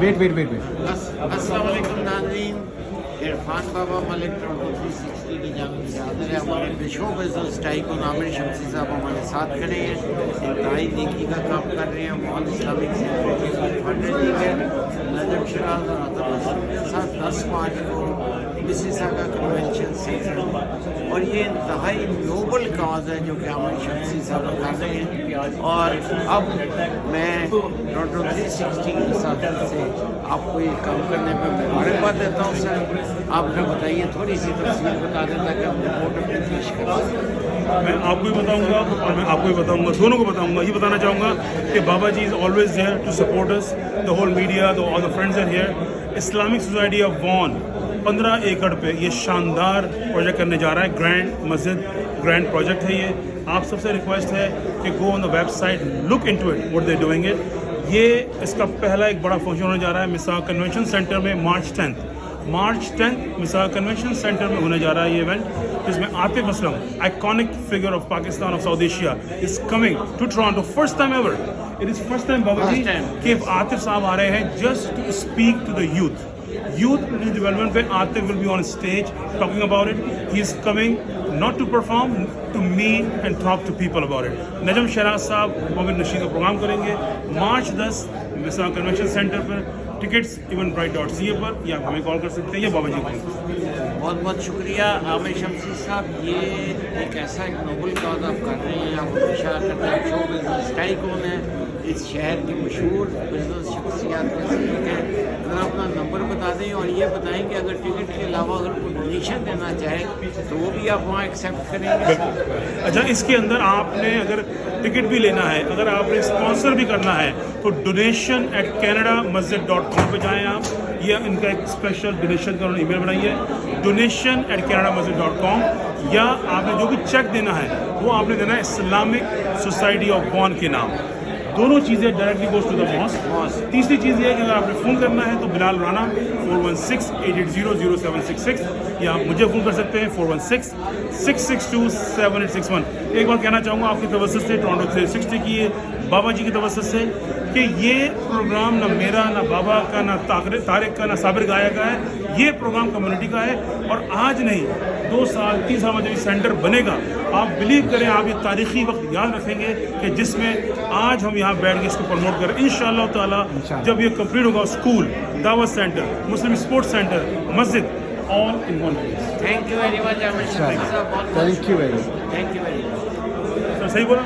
अस्सलाम वालेकुम नाज़रीन, इरफान बाबा मलिक 360 की जानिब से हाजिर है। हमारे show business tycoon Aamir Shamsi साहब हमारे साथ खड़े हैं, इंतहाई नेकी का काम कर रहे हैं। मॉल इस्लामिक सेंटर के फंडर लीडर नजम शराज और अतब असलम के साथ 10 मार्च को मिसिसागा कन्वेंशन सेंटर और ये इंतहाई नोबल काज है जो कि आमिर शमसी साहब कर रहे हैं। और अब मैं टोरंटो 360 की साथ से आपको ये काम करने में मुबारकबाद देता हूँ। सर आप जो बताइए, थोड़ी सी तफसील बता दें ताकि हम रिपोर्ट अपनी पेश कर सकें। मैं आपको भी बताऊंगा और मैं आपको भी बताऊंगा, दोनों को बताऊंगा। ये बताना चाहूँगा कि Baba ji is always there to support us, the whole media, all the friends are here. Islamic society of Vaughan 15 एकड़ पे ये शानदार प्रोजेक्ट करने जा रहा है। ग्रैंड मस्जिद, ग्रैंड प्रोजेक्ट है ये। आप सबसे रिक्वेस्ट है कि go on the website, look into it, what they doing it. ये इसका पहला एक बड़ा फंक्शन होने जा रहा है मिसाग कन्वेंशन सेंटर में मार्च 10 मिसाग कन्वेंशन सेंटर में होने जा रहा है ये इवेंट, जिसमें Atif Aslam, iconic figure of Pakistan of South Asia, is coming to Toronto. First time ever, it is first time Baba ji कि आतिफ साहब आ रहे हैं just to speak to the youth development पे। Atif will be on stage talking about it. He is coming not to perform, to meet and talk to people about it. नजम शराज साहब मोमिन नशीद का programme करेंगे मार्च 10 मिसाग convention centre पर। Tickets evenbrite.ca पर, या हमें call कर सकते हैं या बाबा जी को। बहुत बहुत शुक्रिया आमिर शमसी साहब, ये एक ऐसा एक नोबल काज आप कर रहे हैं। आप इशारा करते हैं शो बिजनेस टाइकून है, इस शहर की मशहूर बिजनेस शख्सियात में से एक है। अगर अपना नंबर बता दें और ये बताएं कि अगर टिकट के अलावा अगर कोई डोनेशन देना चाहे तो वो भी आप वहाँ एक्सेप्ट करेंगे। अच्छा, इसके अंदर आपने अगर टिकट भी लेना है, अगर आपने स्पॉन्सर भी करना है तो donation@canadamasjid.com पे जाएँ आप। ये इनका एक स्पेशल डोनेशन का उन्होंने ईमेल बनाई है, donation@canadamasjid.com। या आपने जो भी चेक देना है वो आपने देना है इस्लामिक सोसाइटी ऑफ वॉन के नाम। दोनों चीज़ें directly goes to the mosque. तीसरी चीज़ ये है कि अगर आपने फ़ोन करना है तो बिलाल राना 416-880-0766, या आप मुझे फ़ोन कर सकते हैं 416-662-7861। एक बार कहना चाहूँगा आपकी तवज्जो से, टोरंटो 360 की ये बाबा जी की तवज्जो से, कि ये प्रोग्राम ना मेरा, ना बाबा का, ना तारिक का, ना साबिर गाया का है। ये प्रोग्राम कम्युनिटी का है। और आज नहीं, 2 साल 3 साल में जब ये सेंटर बनेगा, आप बिलीव करें, आप ये तारीखी वक्त याद रखेंगे कि जिसमें आज हम यहाँ बैठ के इसको प्रमोट करें। इंशाअल्लाह ताला जब ये कंप्लीट होगा, स्कूल, दावत सेंटर, मुस्लिम स्पोर्ट्स सेंटर, मस्जिद, all in one place. Thank you very much Aamir Shamsi sahab, बहुत thank you very much. Thank you very much. सही बोला?